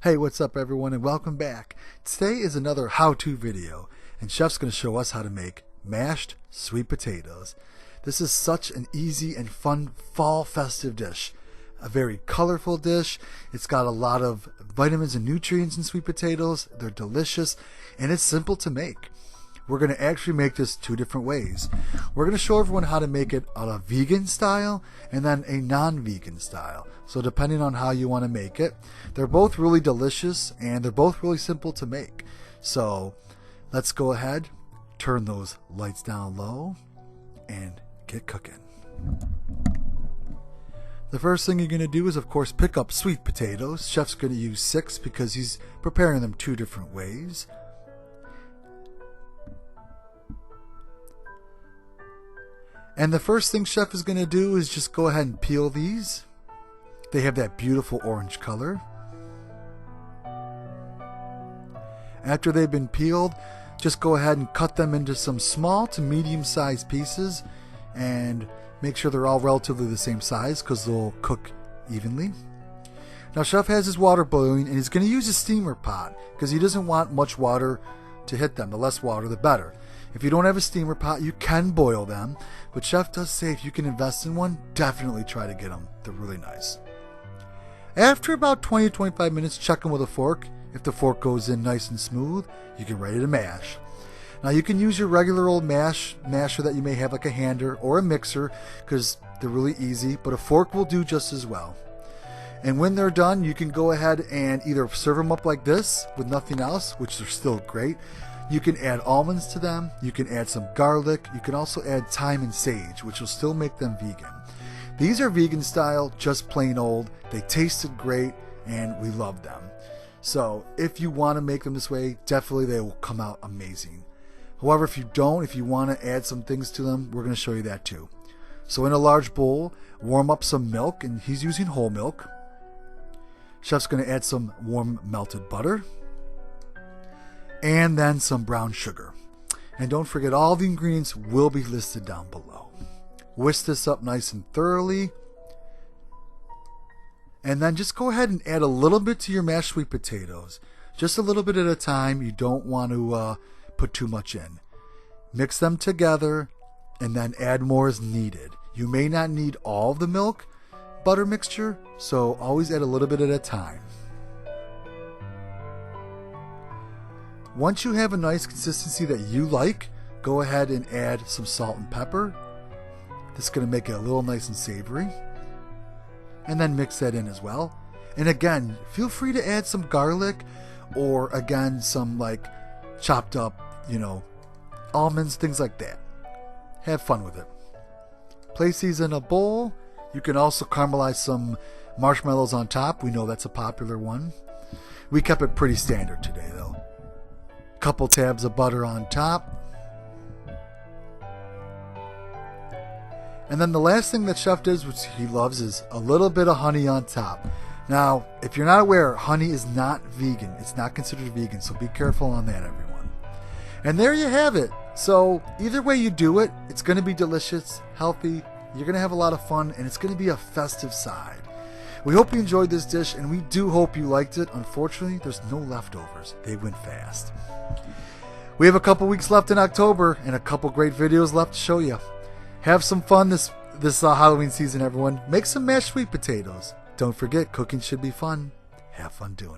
Hey, what's up everyone and welcome back. Today is another how-to video and Chef's going to show us how to make mashed sweet potatoes. This is such an easy and fun fall festive dish. A very colorful dish. It's got a lot of vitamins and nutrients in sweet potatoes. They're delicious and it's simple to make. We're going to actually make this two different ways. We're going to show everyone how to make it on a vegan style and then a non-vegan style. So depending on how you want to make it, they're both really delicious and they're both really simple to make. So let's go ahead, turn those lights down low and get cooking. The first thing you're going to do is of course pick up sweet potatoes. Chef's going to use 6 because he's preparing them two different ways. And the first thing Chef is going to do is just go ahead and peel these. They have that beautiful orange color. After they've been peeled, just go ahead and cut them into some small to medium-sized pieces and make sure they're all relatively the same size because they'll cook evenly. Now Chef has his water boiling and he's going to use a steamer pot because he doesn't want much water to hit them. The less water, the better. If you don't have a steamer pot, you can boil them, but Chef does say if you can invest in one, definitely try to get them. They're really nice. After about 20 to 25 minutes, check them with a fork. If the fork goes in nice and smooth, you can ready to mash. Now you can use your regular old masher that you may have like a hander or a mixer because they're really easy, but a fork will do just as well. And when they're done, you can go ahead and either serve them up like this with nothing else, which are still great. You can add almonds to them, you can add some garlic, you can also add thyme and sage, which will still make them vegan. These are vegan style, just plain old. They tasted great and we love them. So if you want to make them this way, definitely they will come out amazing. However, if you don't, if you want to add some things to them, we're going to show you that too. So in a large bowl, warm up some milk, and he's using whole milk. Chef's going to add some warm melted butter and then some brown sugar. And don't forget, all the ingredients will be listed down below. Whisk this up nice and thoroughly. And then just go ahead and add a little bit to your mashed sweet potatoes. Just a little bit at a time. You don't want to put too much in. Mix them together and then add more as needed. You may not need all of the milk butter mixture, so always add a little bit at a time. Once you have a nice consistency that you like, go ahead and add some salt and pepper. This is going to make it a little nice and savory. And then mix that in as well. And again, feel free to add some garlic or again some like chopped up, almonds, things like that. Have fun with it. Place these in a bowl. You can also caramelize some marshmallows on top. We know that's a popular one. We kept it pretty standard today though. Couple tabs of butter on top. And then the last thing that Chef does, which he loves, is a little bit of honey on top. Now, if you're not aware, honey is not vegan. It's not considered vegan, so be careful on that, everyone. And there you have it. So either way you do it, it's going to be delicious, healthy, you're going to have a lot of fun, and it's going to be a festive side. We hope you enjoyed this dish, and we do hope you liked it. Unfortunately, there's no leftovers. They went fast. We have a couple weeks left in October, and a couple great videos left to show you. Have some fun this Halloween season, everyone. Make some mashed sweet potatoes. Don't forget, cooking should be fun. Have fun doing it.